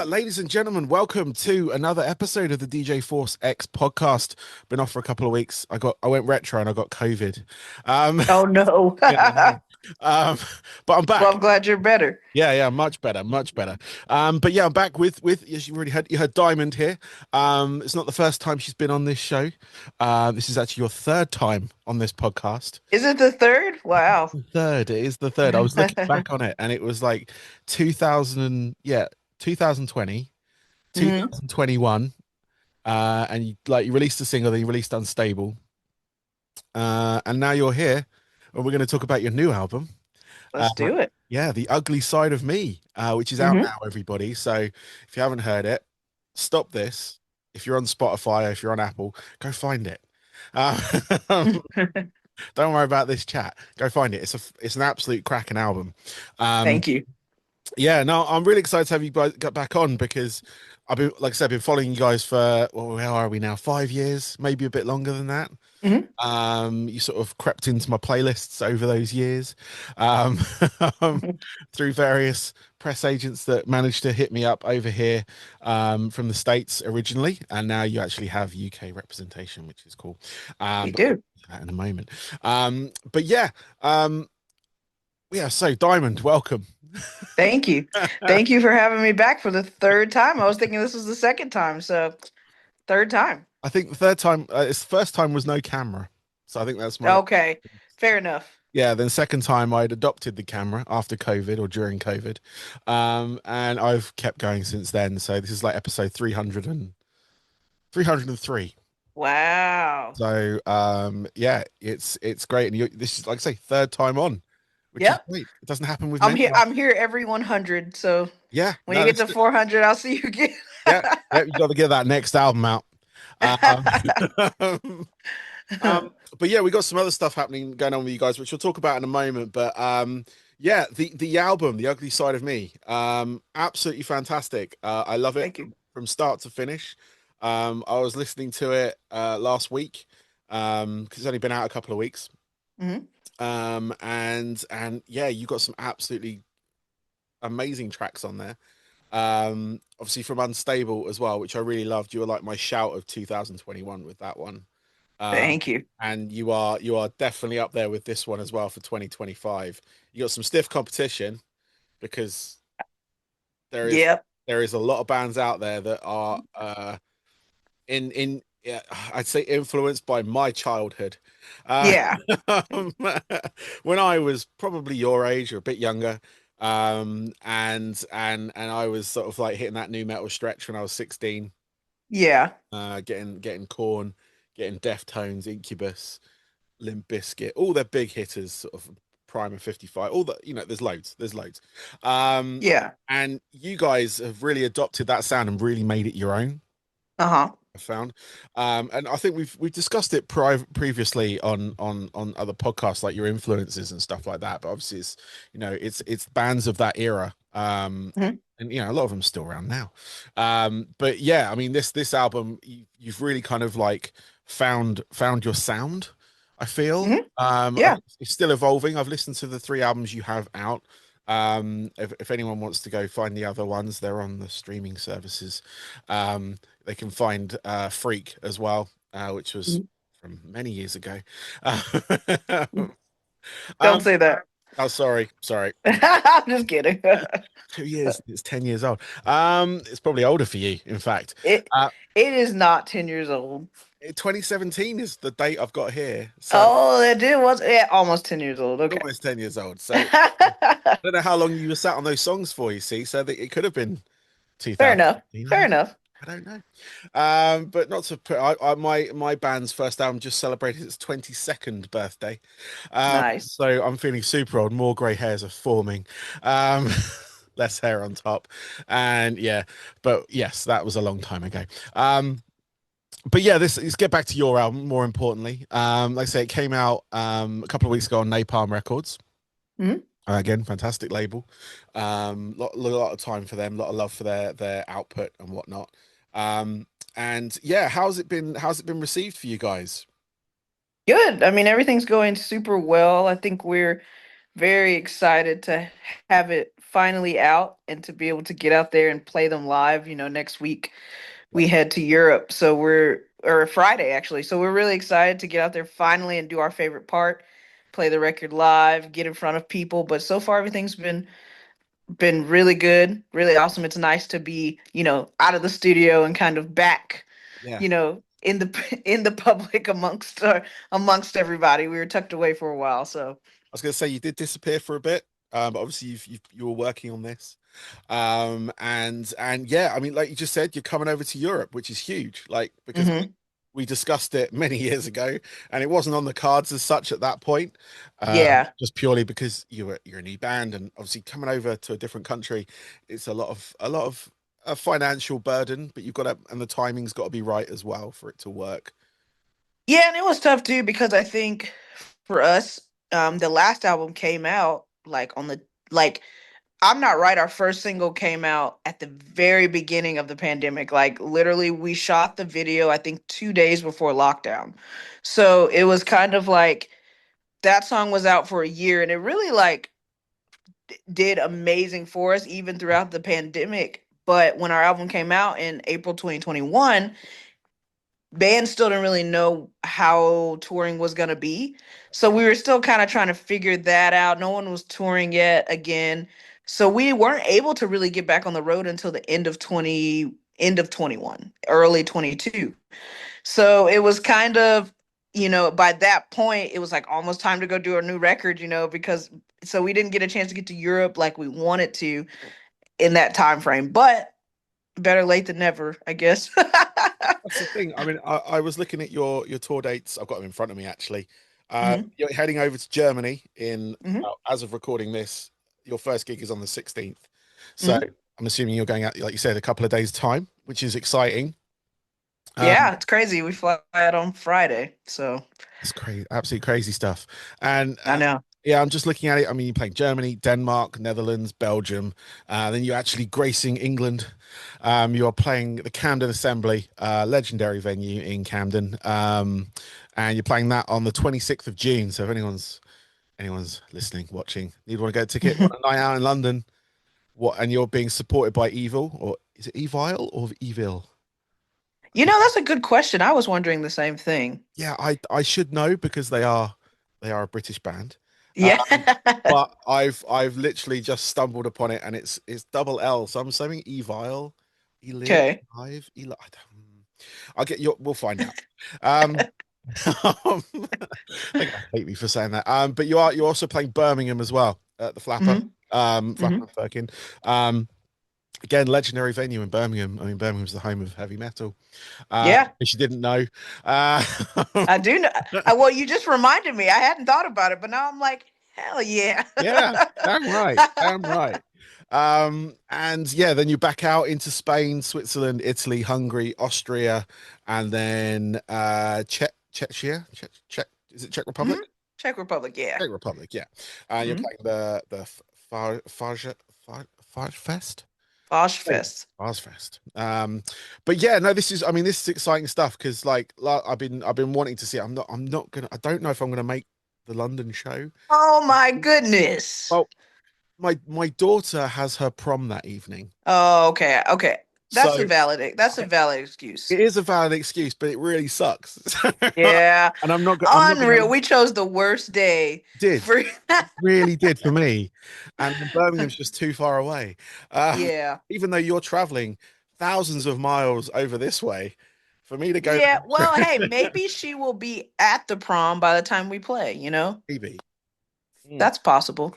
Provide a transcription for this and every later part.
Ladies and gentlemen, welcome to another episode of the DJ Force X podcast. Been off for a couple of weeks. I went retro and I got COVID. Um, Oh no. yeah, I know. um, but I'm Well, back. I'm glad you're better. Yeah, much better, much better. But yeah, I'm back with as you already heard, you heard Diamond here. It's not the first time she's been on this show. This is actually your third time on this podcast. Is it the third? Wow. The third, it is the third. I was looking back on it, and it was like 2000, yeah, 2020. hmm 2021, and you released a single, then you released Unstable, and now you're here, and we're going to talk about your new album. Uh, Let's do it. yeah, The Ugly Side of Me, which is out hmm now, everybody. So if you haven't heard it, stop this. If you're on Spotify, if you're on Apple, go find it. Uh, don't worry about this chat. Go find it. It's an absolute cracking album. Um, Thank you. Yeah, no, I'm really excited to have you guys get back on because I've been, like I said, I've been following you guys for, well, how are we now? 5 years, maybe a bit longer than that. hmm You sort of crept into my playlists over those years, um, um, through various press agents that managed to hit me up over here, from the States originally, and now you actually have UK representation, which is cool. We But we'll do. get to that in a moment. But yeah, yeah. So Diamond, welcome. Thank you. Thank you for having me back for the third time. I was thinking this was the second time, so third time. I think the third time, it's the first time was no camera. So I think that's my, Okay. Fair enough. yeah. Then second time I'd adopted the camera after COVID or during COVID. And I've kept going since then. So this is like episode 303. Wow. So, yeah, it's great. And this is, like I say, third time on, which is Yep. great. It doesn't happen with I'm many. here. I'm here every 100. So Yeah, when you no, get that's to good. 400, I'll see you again. Yeah, yeah, you got to get that next album out. Um, but yeah, we got some other stuff happening going on with you guys, which we'll talk about in a moment. But yeah, the album, The Ugly Side of Me, absolutely fantastic. I love it Thank you. from start to finish. I was listening to it last week, because it's only been out a couple of weeks. hmm And yeah, you got some absolutely amazing tracks on there. Obviously from Unstable as well, which I really loved. You were like my shout of 2021 with that one. Um, Thank you. and you are definitely up there with this one as well for 2025. You got some stiff competition because there is Yep. there is a lot of bands out there that are in yeah, I'd say influenced by my childhood. Uh, Yeah. when I was probably your age or a bit younger, and I was sort of like hitting that new metal stretch when I was 16, Yeah. getting Corn, getting Deftones, Incubus, Limp Bizkit, all their big hitters, sort of Primer 55, all that, there's loads. Um, Yeah. and you guys have really adopted that sound and really made it your own. Uh-huh. I found, and I think we've discussed it previously on other podcasts, like your influences and stuff like that. But obviously, it's bands of that era, Mhm. and a lot of them still around now. But yeah, I mean this album, you've really kind of like found your sound. I feel, hmm I Yeah. think it's still evolving. I've listened to the three albums you have out. If anyone wants to go find the other ones, they're on the streaming services. They can find Freak as well, which was Mhm. from many years ago. Don't um, say that. oh, sorry. I'm just kidding. 2 years, it's 10 years old. It's probably older for you, in fact. It Uh, it is not 10 years old. 2017 is the date I've got here, so Oh, it did was yeah, almost 10 years old. Okay. almost 10 years old. So I don't know how long you were sat on those songs for, you see, so that it could have been Fair enough. 2015. Fair enough. I don't know. But not to put my band's first album just celebrated its 22nd birthday. Nice. So I'm feeling super old, more grey hairs are forming. Um, less hair on top. And yeah, but yes, that was a long time ago. But yeah, let's get back to your album more importantly. Like I say, it came out a couple of weeks ago on Napalm Records. Mhm. Again, fantastic label. Lot of time for them, a lot of love for their output and whatnot. And yeah, how's it been received for you guys? Good. I mean, everything's going super well. I think we're very excited to have it finally out and to be able to get out there and play them live. Next week we head to Europe. So or Friday actually. So we're really excited to get out there finally and do our favorite part, play the record live, get in front of people. But so far everything's been really good, really awesome. It's nice to be, out of the studio and kind of back, Yeah. in the in the public amongst everybody. We were tucked away for a while, so. I was going to say you did disappear for a bit, but obviously you were working on this, and yeah, I mean, like you just said, you're coming over to Europe, which is huge, like because Hmm. we discussed it many years ago, and it wasn't on the cards as such at that point, Yeah. just purely because you're a new band, and obviously coming over to a different country, it's a lot of a financial burden, but you've got to, and the timing's got to be right as well for it to work. Yeah, and it was tough too because I think for us, the last album came out like I'm Not Right, our first single came out at the very beginning of the pandemic. Like literally we shot the video I think 2 days before lockdown. So it was kind of like that song was out for a year and it really like did amazing for us even throughout the pandemic. But when our album came out in April 2021, bands still didn't really know how touring was going to be. So we were still kind of trying to figure that out. No one was touring yet again. So we weren't able to really get back on the road until the end of 21, early 22. So it was kind of, by that point, it was like almost time to go do a new record, because so we didn't get a chance to get to Europe like we wanted to in that time frame. But better late than never, I guess. That's the thing. I mean, I was looking at your tour dates. I've got them in front of me actually. Hmm. You're heading over to Germany in, Hmm. well, as of recording this, your first gig is on the 16th. So Hmm. I'm assuming you're going out, like you said, a couple of days' time, which is exciting. Um, Yeah, it's crazy. We fly out on Friday, so it's crazy, absolutely crazy stuff. And I know. yeah, I'm just looking at it. I mean, you're playing Germany, Denmark, Netherlands, Belgium. Then you're actually gracing England. You're playing the Camden Assembly, legendary venue in Camden. And you're playing that on the 26th of June. So if anyone's listening, watching, you'd want to get a ticket, want a night out in London, what? And you're being supported by Evil, or is it Evil or Evil? That's a good question. I was wondering the same thing. Yeah, I should know because they are a British band. Yeah. But I've literally just stumbled upon it, and it's double L, so I'm assuming Evil, Eli, Okay. Live, Eli. I'll get you. We'll find out. Um, I think I hate me for saying that. But you're also playing Birmingham as well at the Flapper, Hmm. Flapper Hmm. and Firkin. Again, legendary venue in Birmingham. I mean, Birmingham's the home of heavy metal. Yeah, If you didn't know, uh, I do know. Well, you just reminded me. I hadn't thought about it, but now I'm like, hell yeah. yeah, damn right, damn right. And yeah, then you back out into Spain, Switzerland, Italy, Hungary, Austria, and then Czechia, Czech, is it Czech Hmm. Republic? Czech Republic, yeah. Czech Republic, yeah. You're Hmm. playing the Farge Fest. Hey, Fest. Farge Fest. But yeah, no, this is exciting stuff because I've been wanting to see it. I don't know if I'm gonna make the London show. Oh my goodness. Well, my daughter has her prom that evening, Oh, okay. Okay. so That's a valid excuse. it is a valid excuse, but it really sucks. Yeah. And I'm not gonna Unreal. We chose the worst day did for really did for me, and Birmingham's just too far away. Uh, Yeah. Even though you're traveling thousands of miles over this way, for me to go Yeah. there, Well, hey, maybe she will be at the prom by the time we play? maybe. Mm. That's possible.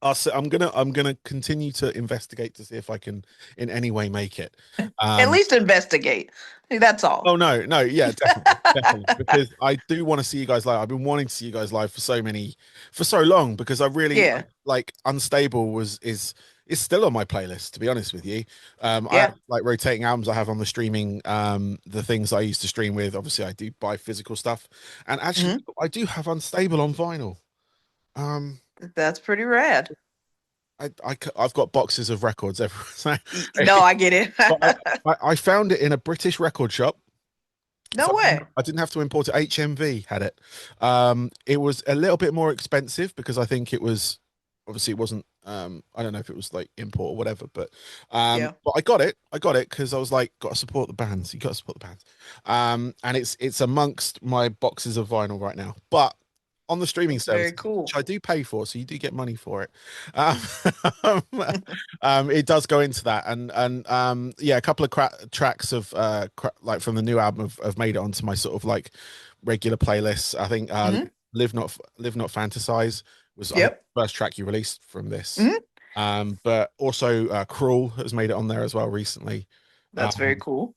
I'm gonna continue to investigate to see if I can in any way make it. At Um, least investigate. That's all. Oh no, no, yeah, definitely, definitely. Because I do want to see you guys live. I've been wanting to see you guys live for so long because I really Yeah. like Unstable is still on my playlist, to be honest with you. I Yeah. have like rotating albums I have on the streaming, the things I used to stream with. Obviously, I do buy physical stuff, and actually, Hmm. I do have Unstable on vinyl. Um, That's pretty rad. I've got boxes of records everywhere. No, I get it. So, I found it in a British record shop. No So way. I didn't have to import it. HMV had it. It was a little bit more expensive because I think it was obviously it wasn't I don't know if it was like import or whatever, Yeah. but I got it because I was like, got to support the bands. You got to support the bands. And it's amongst my boxes of vinyl right now. But on the streaming That's very services, cool. which I do pay for, so you do get money for it. Um, it does go into that, and yeah, a couple of tracks of like from the new album have made it onto my sort of like regular playlists. I think Hmm. Live Not Fantasize was I think Yep. the first track you released from this. Hmm. But also Cruel has made it on there as well recently. That's very Um, cool.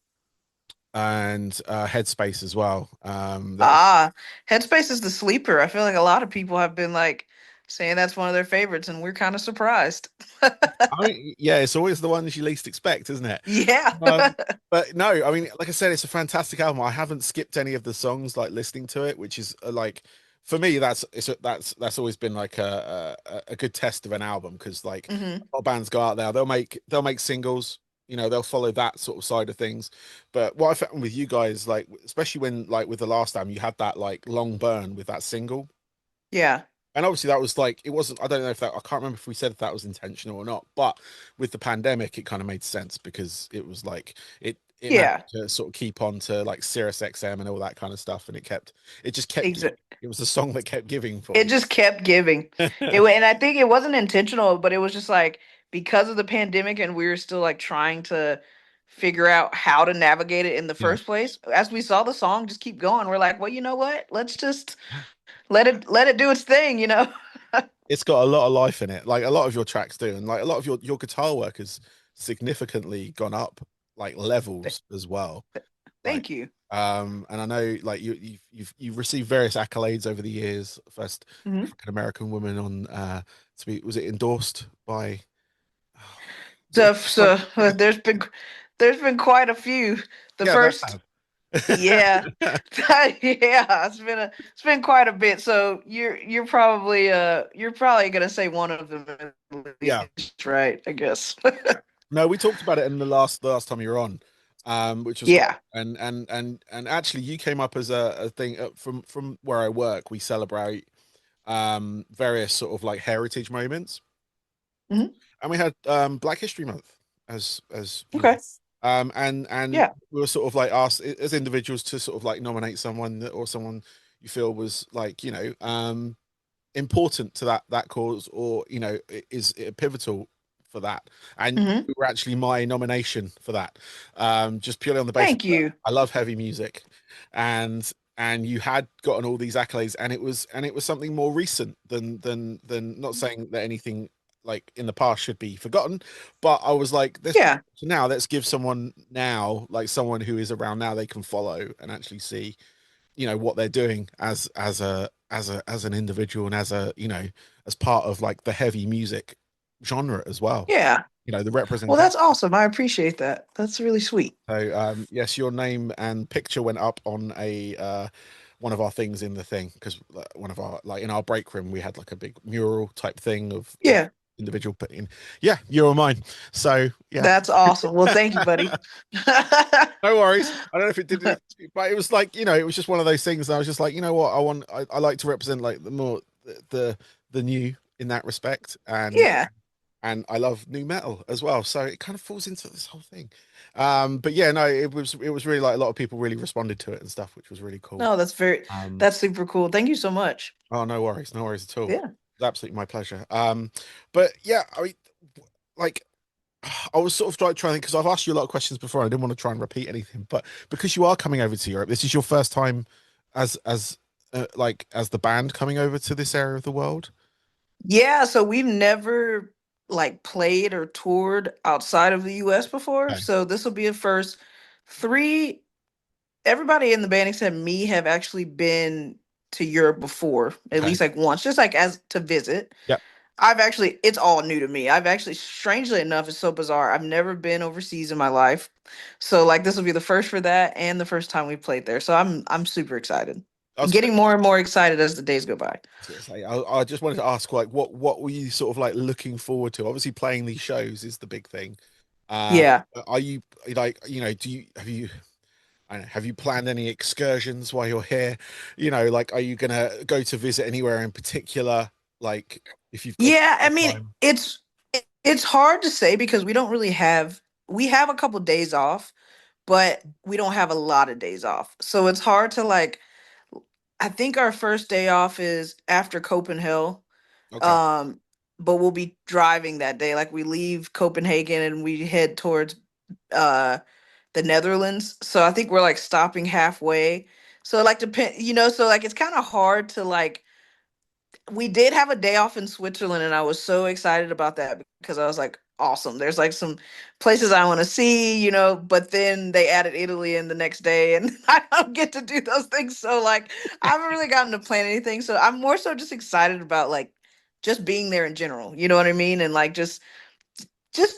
and Headspace as well. That was Ah, Headspace is the sleeper. I feel like a lot of people have been like saying that's one of their favorites, and we're kind of surprised. I mean, yeah, it's always the ones you least expect, isn't it? Yeah. But no, I mean, like I said, it's a fantastic album. I haven't skipped any of the songs like listening to it, which is like for me, that's always been like a good test of an album because like Hmm. a lot of bands go out there, they'll make singles, you know, they'll follow that sort of side of things. But what I found with you guys, like especially when like with the last album, you had that like long burn with that single. Yeah. And obviously that was like it wasn't, I don't know if that, I can't remember if we said if that was intentional or not, but with the pandemic it kind of made sense because it was like it managed Yeah. to sort of keep on to like Sirius XM and all that kind of stuff, and it just kept giving. Exactly. It was the song that kept giving for It me. just kept giving. And I think it wasn't intentional, but it was just like because of the pandemic and we were still like trying to figure out how to navigate it in the Yeah. first place. As we saw the song just keep going, we're like, well, you know what? Let's just let it do its thing, you know? It's got a lot of life in it, like a lot of your tracks do, and like a lot of your guitar work has significantly gone up like Th- levels as well. Like, Thank you. and I know like you've received various accolades over the years. First Hmm. African American woman on to be, was it endorsed by was it So, one so there's been quite a few. The yeah, that first, yeah, yeah, it's been quite a bit. So you're probably gonna say one of them at yeah. least, right? I guess. No, we talked about it in the last time you were on, which was great. Yeah. And actually, you came up as a thing from where I work. We celebrate various sort of like heritage moments, Hmm. and we had Black History Month as you know, Okay. and Yeah. we were sort of like asked as individuals to sort of like nominate someone or someone you feel was like important to that cause, or is it pivotal for that, and Hmm. you were actually my nomination for that, just purely on the basis Thank that you. I love heavy music, and you had gotten all these accolades, and it was something more recent than not saying that anything like in the past should be forgotten, but I was like, this Yeah. now let's give someone now, like someone who is around now, they can follow and actually see what they're doing as an individual, and as a as part of like the heavy music genre as well, Yeah. the Well, representation. that's awesome. I appreciate that. That's really sweet. So yes, your name and picture went up on a one of our things in the thing, because one of our, like in our break room, we had like a big mural type thing of Yeah. individual putting, yeah, you're mine. So yeah. That's awesome. Well, thank you, buddy. No worries. I don't know if it did anything, but it was like, it was just one of those things. I was just like, you know what, I like to represent like the more the new in that respect, Yeah. and I love new metal as well. So it kind of falls into this whole thing. But yeah, no, it was really like a lot of people really responded to it and stuff, which was really cool. No, Um, that's super cool. Thank you so much. oh, no worries at all. Yeah. It's absolutely my pleasure. But yeah, I mean, like I was sort of trying because I've asked you a lot of questions before. I didn't want to try and repeat anything, but because you are coming over to Europe, this is your first time as like as the band coming over to this area of the world. Yeah, so we've never like played or toured outside of the US before. Okay. So this will be a first. Three Everybody in the band except me have actually been to Europe before, at Okay. least like once, just like as to visit. Yep. It's all new to me. I've actually, strangely enough, it's so bizarre. I've never been overseas in my life. So like this will be the first for that and the first time we played there. So I'm super excited. I was gonna, Getting more and more excited as the days go by. say, I just wanted to ask, like, what were you sort of like looking forward to? Obviously, playing these shows is the big thing. Um, Yeah. are you like, do you I don't know, have you planned any excursions while you're here? Like, are you gonna go to visit anywhere in particular? Like, if you've got Yeah, I mean, time. it's hard to say because we don't really have we have a couple days off, but we don't have a lot of days off. So it's hard to like I think our first day off is after Copenhagen. Okay. Um, but we'll be driving that day. Like we leave Copenhagen and we head towards uh the Netherlands. So I think we're like stopping halfway. So like depend so like it's kind of hard to like we did have a day off in Switzerland and I was so excited about that because I was like, awesome. There's like some places I want to see, but then they added Italy in the next day and I don't get to do those things. So like I haven't really gotten to plan anything. So I'm more so just excited about like just being there in general. You know what I mean? And like just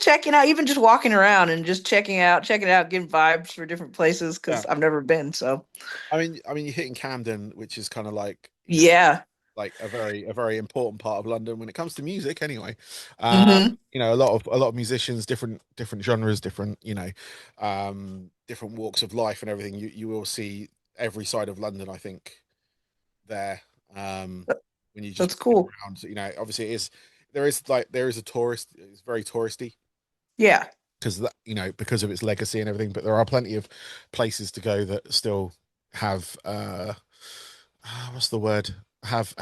checking out, even just walking around and just checking it out, getting vibes for different places Yeah. because I've never been. So I mean, you're hitting Camden, which is kind of like, yeah. like a very important part of London when it comes to music anyway. Mm-hmm. A lot of musicians, different genres, different walks of life and everything. You will see every side of London, I think, there. When you just That's walking cool. around, obviously there is a tourist, it's very touristy Yeah. because because of its legacy and everything, but there are plenty of places to go that still have what's the word, have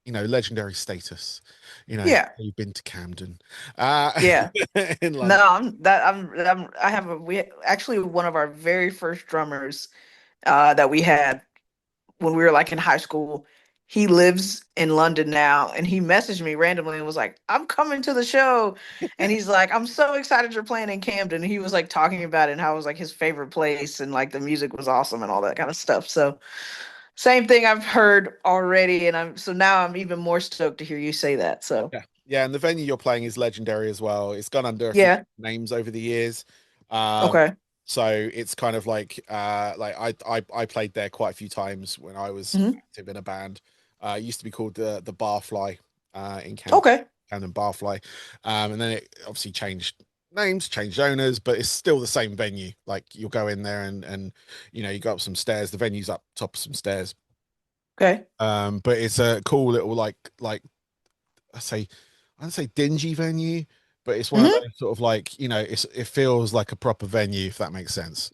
legendary status. Yeah. You've been to Camden, uh Yeah. in No, London. I have we actually one of our very first drummers that we had when we were like in high school. He lives in London now and he messaged me randomly and was like, "I'm coming to the show." And he's like, "I'm so excited you're playing in Camden." And he was like talking about it and how it was like his favorite place and like the music was awesome and all that kind of stuff. So same thing I've heard already and now I'm even more stoked to hear you say that. So Yeah, yeah, and the venue you're playing is legendary as well. It's gone under a few yeah. names over the years. um Okay. so it's kind of like I played there quite a few times when I was Hmm. active in a band. It used to be called the Barfly, in Okay. Camden Barfly. And then it obviously changed names, changed owners, but it's still the same venue. Like you'll go in there and you go up some stairs. The venue's up top of some stairs. Okay. But it's a cool little like I say I'd say dingy venue, but it's one of Hmm. those sort of like, it feels like a proper venue, if that makes sense.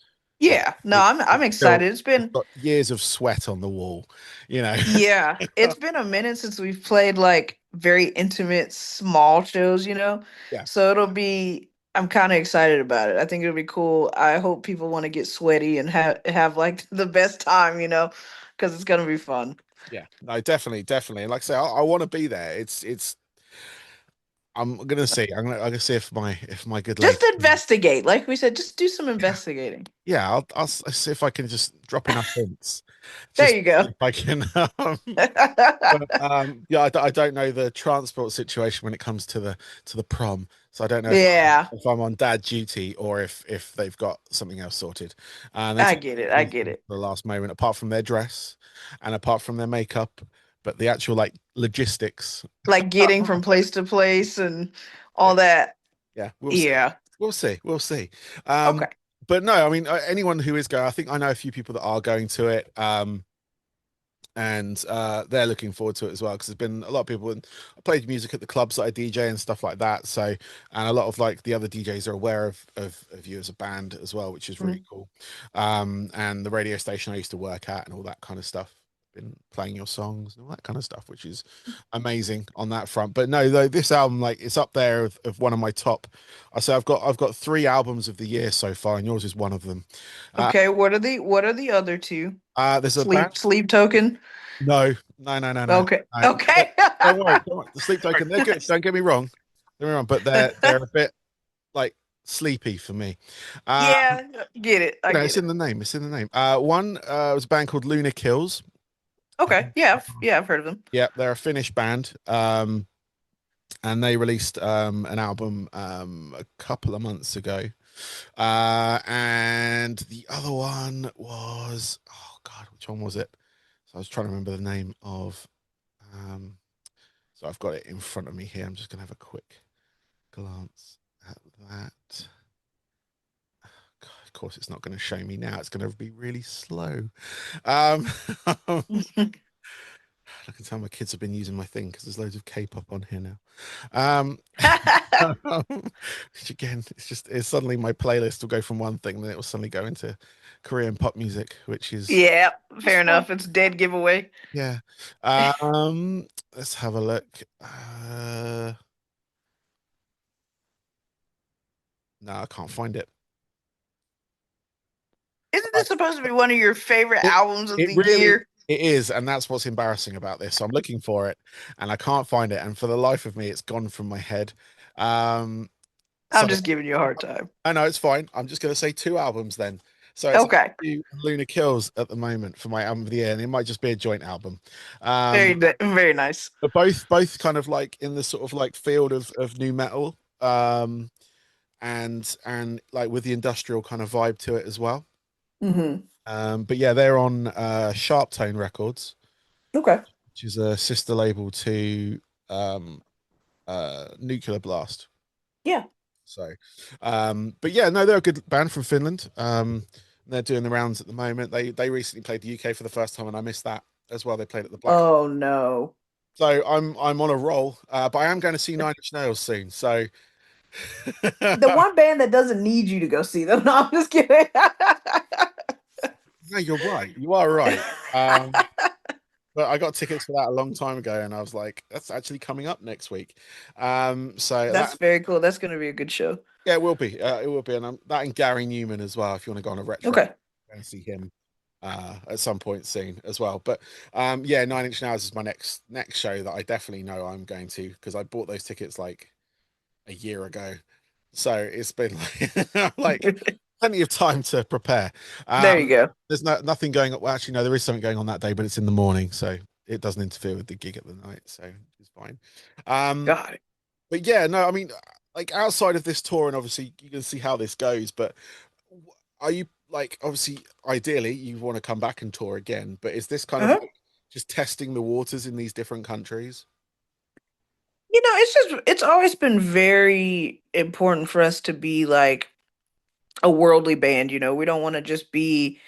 Like Yeah. No, I'm it's still, excited. It's it's been got years of sweat on the wall, you know. Yeah, it's been a minute since we've played like very intimate, small shows. Yeah, So I'm kind of excited about it. I think it'll be cool. I hope people want to get sweaty and have like the best time, because it's gonna be fun. yeah, no, definitely, definitely. And like I say, I want to be there. It's I'm gonna see. I'm gonna see if my good lady. Just investigate. Like we said, just do some Yeah, investigating. yeah. I'll see if I can just drop enough hints, There just you see go. if I can. But yeah, I don't know the transport situation when it comes to the prom, so I don't know if Yeah, I'm on dad duty or if they've got something else sorted. And they I took get it. I get everything it. to the last moment, apart from their dress and apart from their makeup, but the actual like logistics. Like getting from place to place and Yeah, all that. yeah, we'll see, Yeah. we'll see. Um, Okay. but no, I mean, anyone who is going, I think I know a few people that are going to it. And they're looking forward to it as well because there's been a lot of people, and I played music at the clubs that I DJ and stuff like that. So, and a lot of like the other DJs are aware of you as a band as well, which is really Mhm. cool. And the radio station I used to work at and all that kind of stuff, been playing your songs and all that kind of stuff, which is amazing on that front. But no, though, this album, like, it's up there of one of my top. I say I've got three albums of the year so far, and yours is one of them. uh, Okay, what are the other two? there's a band. Sleep token. No, no, no, no, no, Okay. no. Okay. Don't worry, don't worry. The Sleep Token, they're good. Don't get me wrong. Don't get me wrong, but they're a bit like sleepy for me. Uh, Yeah, get it. I it's get in it. the name. It's in the name. One was a band called Lunar Kills. Okay. Yeah, yeah, I've heard of them. Yeah, they're a Finnish band. And they released an album a couple of months ago. And the other one was, oh God, which one was it? So I was trying to remember the name of. Um, So I've got it in front of me here. I'm just going to have a quick glance at that. God, of course, it's not going to show me now. It's going to be really slow. Um, I can tell my kids have been using my thing because there's loads of K-pop on here now. Um, which again, it's suddenly my playlist will go from one thing, then it will suddenly go into Korean pop music, which is Yeah, it's fair fine. enough. It's dead giveaway. Yeah. Um, let's have a look. No, I can't find it. Isn't this supposed to be one of your favorite It albums of it the really year? it is, and that's what's embarrassing about this. So I'm looking for it, and I can't find it, and for the life of me, it's gone from my head. Um, so I'm just giving you a hard time. I know it's fine. I'm just going to say two albums then. So it's Okay. you and Luna Kills at the moment for my album of the year, and it might just be a joint album. Um, Very nice. but both kind of like in the sort of like field of new metal, and like with the industrial kind of vibe to it as well. Hmm. But yeah, they're on Sharp Tone Records, Okay. which is a sister label to um, Nuclear Blast. Yeah. So, but yeah, no, they're a good band from Finland. They're doing the rounds at the moment. They recently played the UK for the first time, and I missed that as well. They played at the Black. Oh no. So I'm on a roll, but I am going to see Nine Inch Nails soon. So The one band that doesn't need you to go see them. No, I'm just kidding. no, you're right. You are right. Um, but I got tickets for that a long time ago, and I was like, that's actually coming up next week. So That's that very cool. That's going to be a good show. yeah, it will be. It will be, and that and Gary Newman as well. If you want to go on a retro, Okay. and see him at some point soon as well. But yeah, Nine Inch Nails is my next show that I definitely know I'm going to because I bought those tickets like a year ago. So it's been like, like plenty of time to prepare. There you Um, go. there's nothing going on. Well, actually, no, there is something going on that day, but it's in the morning, so it doesn't interfere with the gig at the night, so it's fine. Um, Got it. but yeah, no, I mean, like outside of this tour, and obviously you can see how this goes, but are you like obviously ideally you want to come back and tour again, but is this kind of Uh-huh. like just testing the waters in these different countries? It's always been very important for us to be like a worldly band. We don't want to just be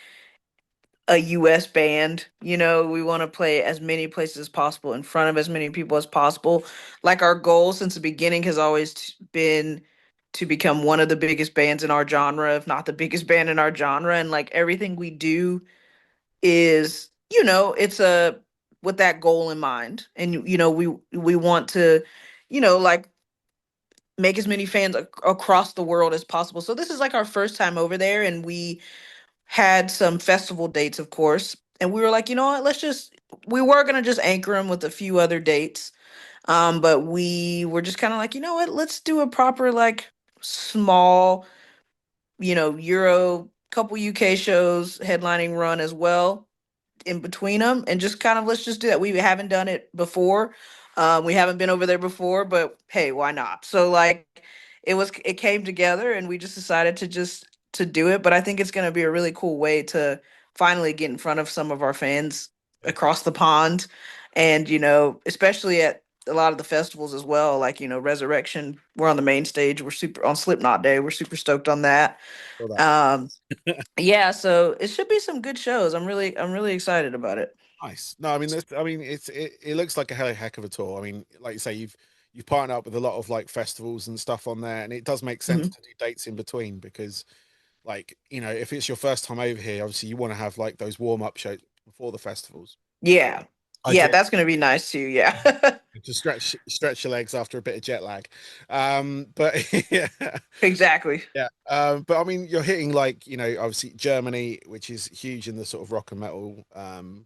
a US band. We want to play as many places as possible in front of as many people as possible. Like our goal since the beginning has always been to become one of the biggest bands in our genre, if not the biggest band in our genre. And like everything we do is, it's a with that goal in mind. And we want to, like make as many fans across the world as possible. So this is like our first time over there, and we had some festival dates, of course. And we were like, you know what, we were gonna just anchor them with a few other dates. But we were just kind of like, you know what, let's do a proper like small, Euro couple UK shows headlining run as well in between them, and just kind of let's just do that. We haven't done it before. We haven't been over there before, but hey, why not? So like it came together, and we just decided to do it. But I think it's going to be a really cool way to finally get in front of some of our fans across the pond, and especially at a lot of the festivals as well, like Resurrection. We're on the main stage. We're super on Slipknot Day. We're super stoked on that. For that. um yeah, so it should be some good shows. I'm really excited about it. Nice. No, I mean, I mean, it looks like a heck of a tour. I mean, like you say, you've partnered up with a lot of like festivals and stuff on there, and it does make sense Mhm. to do dates in between because, like, if it's your first time over here, obviously you want to have like those warm up shows before the festivals. Yeah. I Yeah, do that's gonna be nice too. Yeah. to stretch your legs after a bit of jet lag. But yeah, Exactly. yeah. But I mean, you're hitting like obviously Germany, which is huge in the sort of rock and metal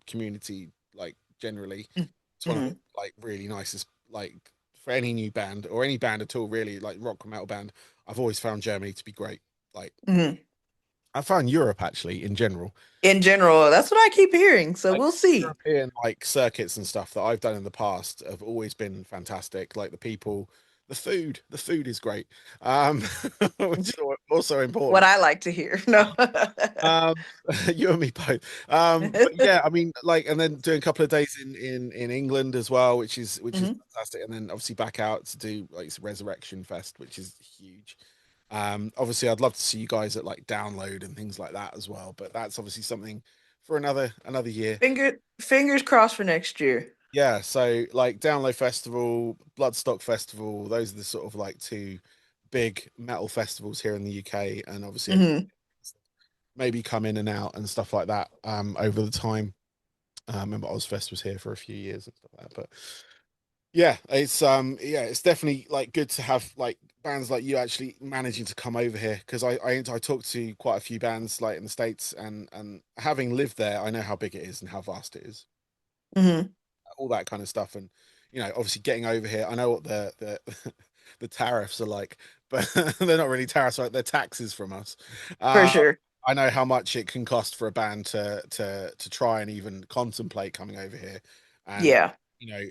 community, like generally. It's one of the Hmm. like really nicest like for any new band or any band at all, really like rock and metal band. I've always found Germany to be great. Like Hmm. I found Europe actually in general. In general, that's what I keep hearing. So Like we'll see. European like circuits and stuff that I've done in the past have always been fantastic. Like the people, the food is great. Um, which is also What important. I like to hear. No. Um, you and me both. But yeah, I mean, like, and then doing a couple of days in England as well, which is Hmm. fantastic. And then obviously back out to do like Resurrection Fest, which is huge. Obviously, I'd love to see you guys at like Download and things like that as well. But that's obviously something for another year. Fingers crossed for next year. Yeah, so like Download Festival, Bloodstock Festival, those are the sort of like two big metal festivals here in the UK, and obviously Hmm. maybe come in and out and stuff like that over the time. I remember Ozfest was here for a few years and stuff like that, but yeah, it's definitely like good to have like bands like you actually managing to come over here because I talked to quite a few bands like in the States, and having lived there, I know how big it is and how vast it is, Hmm. all that kind of stuff. And obviously getting over here, I know what the the tariffs are like, but they're not really tariffs, right? They're taxes from us. For uh sure. I know how much it can cost for a band to try and even contemplate coming over here, and Yeah. you know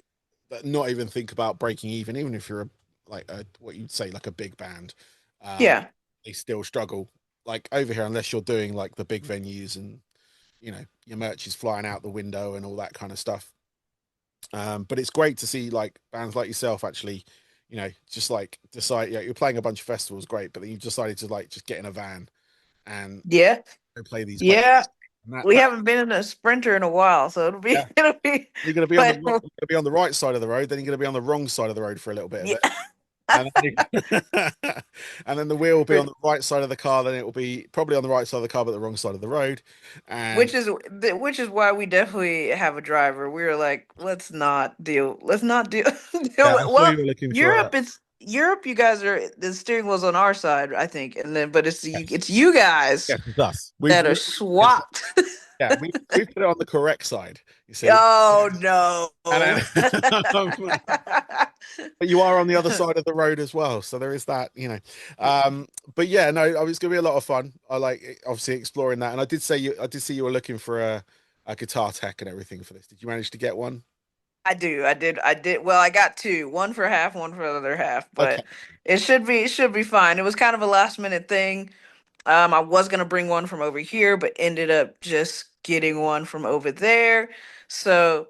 not even think about breaking even if you're like a what you'd say like a big band. um Yeah. they still struggle like over here unless you're doing like the big venues, and your merch is flying out the window and all that kind of stuff. But it's great to see like bands like yourself actually, just like decide, yeah, you're playing a bunch of festivals, great, but then you decided to like just get in a van and Yeah. go play these places. Yeah. And We haven't been in a Sprinter in a while, so it'll be yeah, it'll be you're going to be on the but you're going to be on the right side of the road, then you're going to be on the wrong side of the road for a little bit of yeah. it, and and then the wheel will be on the right side of the car, then it will be probably on the right side of the car but the wrong side of the road, and Which is why we definitely have a driver. We were like, let's not deal deal yeah, with, I saw well, you were looking for a Europe, you guys are, the steering wheel's on our side, I think, and then but yes, it's you guys yes, it's us. that are swapped. Yeah, we put it on the correct side, you see. Oh no. And then but you are on the other side of the road as well, so there is that. But yeah, no, it's gonna be a lot of fun. I like obviously exploring that, and I did see you were looking for a guitar tech and everything for this. Did you manage to get one? I did. Well, I got two, one for half, one for the other half, Okay, but it should be fine. It was kind of a last minute thing. I was gonna bring one from over here, but ended up just getting one from over there. So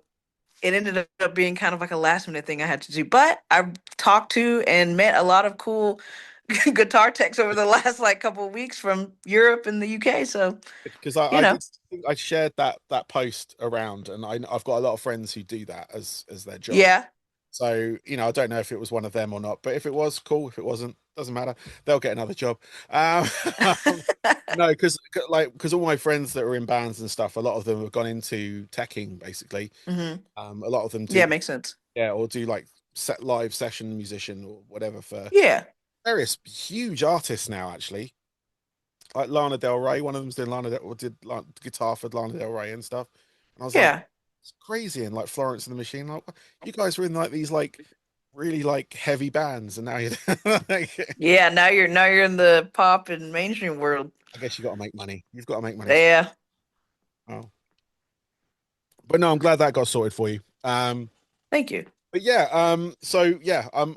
it ended up being kind of like a last minute thing I had to do. But I talked to and met a lot of cool guitar techs over the last like couple of weeks from Europe and the UK. So, because you I know, did think I shared that post around, and I've got a lot of friends who do that as their job. yeah, So, I don't know if it was one of them or not, but if it was, cool. If it wasn't, doesn't matter. They'll get another job. Um, no, because all my friends that are in bands and stuff, a lot of them have gone into teching basically. hmm, A lot of them do, yeah, makes sense. yeah, or do like set live session musician or whatever for Yeah, various huge artists now, actually. Like Lana Del Rey, one of them's doing or did like, guitar for Lana Del Rey and stuff. And I was like, yeah, it's crazy. And like Florence and the Machine, like you guys were in like these like really like heavy bands, and now you're like, yeah. Now you're in the pop and mainstream world. I guess you got to make money. You've got to make money. Yeah, Oh. But no, I'm glad that got sorted for you. thank you. But yeah, so yeah, I'm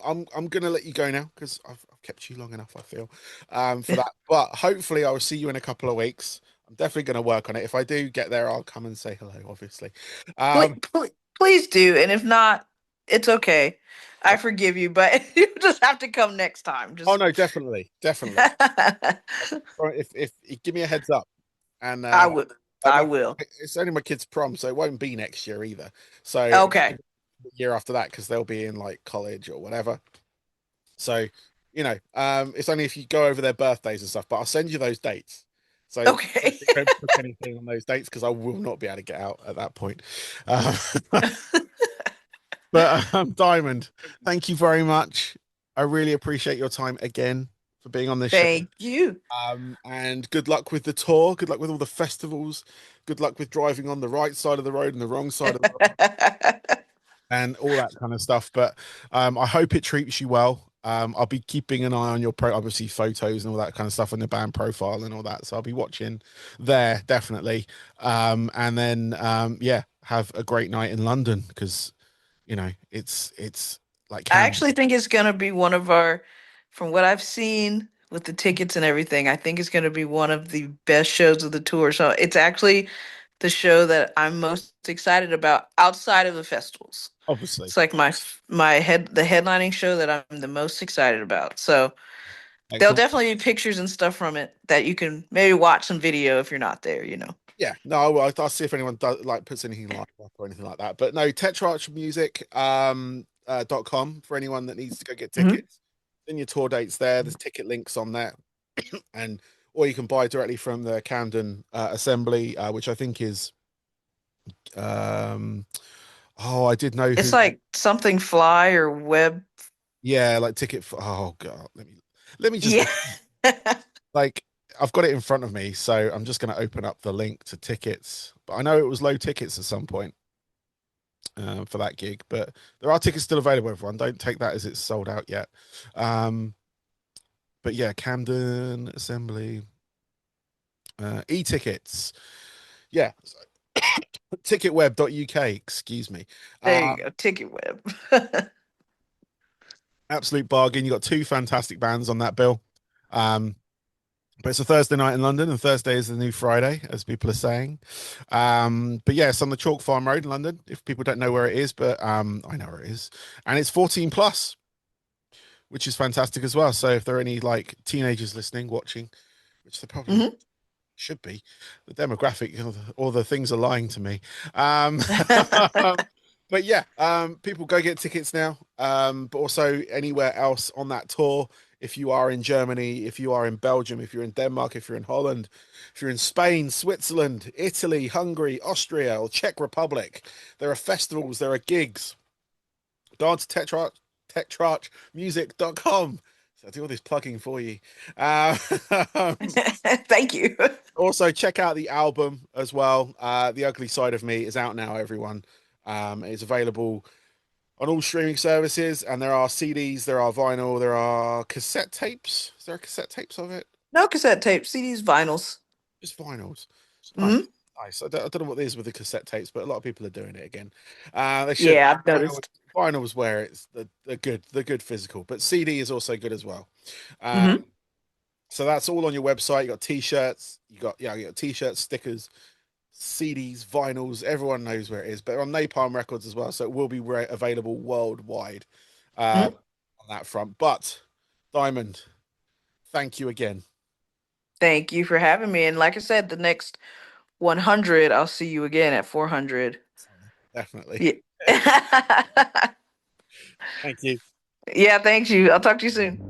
gonna let you go now because I've kept you long enough, I feel, for that. But hopefully, I will see you in a couple of weeks. I'm definitely gonna work on it. If I do get there, I'll come and say hello, obviously. Please, Um, please do, and if not, it's okay. I forgive you, but you just have to come next time. oh Just no, definitely, definitely. Or if you give me a heads up, and I will. I my will. it's only my kid's prom, so it won't be next year either. So it might be Okay. the year after that because they'll be in like college or whatever. So, it's only if you go over their birthdays and stuff, but I'll send you those dates. So Okay. don't book anything on those dates because I will not be able to get out at that point. Um, but Diamond, thank you very much. I really appreciate your time again for being on this show. Thank you. And good luck with the tour. Good luck with all the festivals. Good luck with driving on the right side of the road and the wrong side of the road and all that kind of stuff. But I hope it treats you well. I'll be keeping an eye on your obviously photos and all that kind of stuff on the band profile and all that. So I'll be watching there definitely. And then yeah, have a great night in London because it's like I Canada. actually think it's gonna be one of our, from what I've seen with the tickets and everything, I think it's gonna be one of the best shows of the tour. So it's actually the show that I'm most excited about outside of the festivals. Obviously. It's like the headlining show that I'm the most excited about. So there'll Excellent. definitely be pictures and stuff from it that you can maybe watch some video if you're not there. Yeah, no, I'll see if anyone does like puts anything live up or anything like that. But no, Tetrarch Music .com for anyone that needs to go get Hmm. tickets. Then your tour dates there. There's ticket links on there, and or you can buy directly from the Camden Assembly, which I think is um oh, I did know It's who. like something fly or web. Yeah, like ticket for. Oh God, let me just Yeah. look. Like I've got it in front of me, so I'm just going to open up the link to tickets. But I know it was low tickets at some point for that gig, but there are tickets still available. Everyone, don't take that as it's sold out yet. Um, but yeah, Camden Assembly e-tickets. Yeah, ticketweb.uk. Excuse me. There you Um, go. Ticket web. Absolute bargain. You got two fantastic bands on that bill. Um, but it's a Thursday night in London, and Thursday is the new Friday, as people are saying. But yeah, it's on the Chalk Farm Road in London. If people don't know where it is, but I know where it is, and it's 14 plus, which is fantastic as well. So if there are any like teenagers listening, watching, which there probably Hmm. should be, the demographic, all the things are lying to me. But yeah, people go get tickets now. But also anywhere else on that tour. If you are in Germany, if you are in Belgium, if you're in Denmark, if you're in Holland, if you're in Spain, Switzerland, Italy, Hungary, Austria, or Czech Republic, there are festivals, there are gigs. Dance Tetrarchmusic.com. So I do all this plugging for you. Um, Thank you. Also, check out the album as well. The Ugly Side of Me is out now, everyone. It's available on all streaming services, and there are CDs, there are vinyl, there are cassette tapes. Is there a cassette tapes of it? No cassette tape, CDs, vinyls. Just vinyls. Nice. Hmm. Nice. I don't know what it is with the cassette tapes, but a lot of people are doing it again. They should. Yeah, I've Vinyl, noticed. vinyl's where it's the good physical, but CD is also good as well. Uh, Hmm. so that's all on your website. You got t-shirts, you got t-shirts, stickers, CDs, vinyls. Everyone knows where it is, but on Napalm Records as well. So it will be available worldwide on that front. But Diamond, thank you again. Thank you for having me. And like I said, the next 100, I'll see you again at 400. Definitely. Yeah. Thank you. Yeah, thanks you. I'll talk to you soon.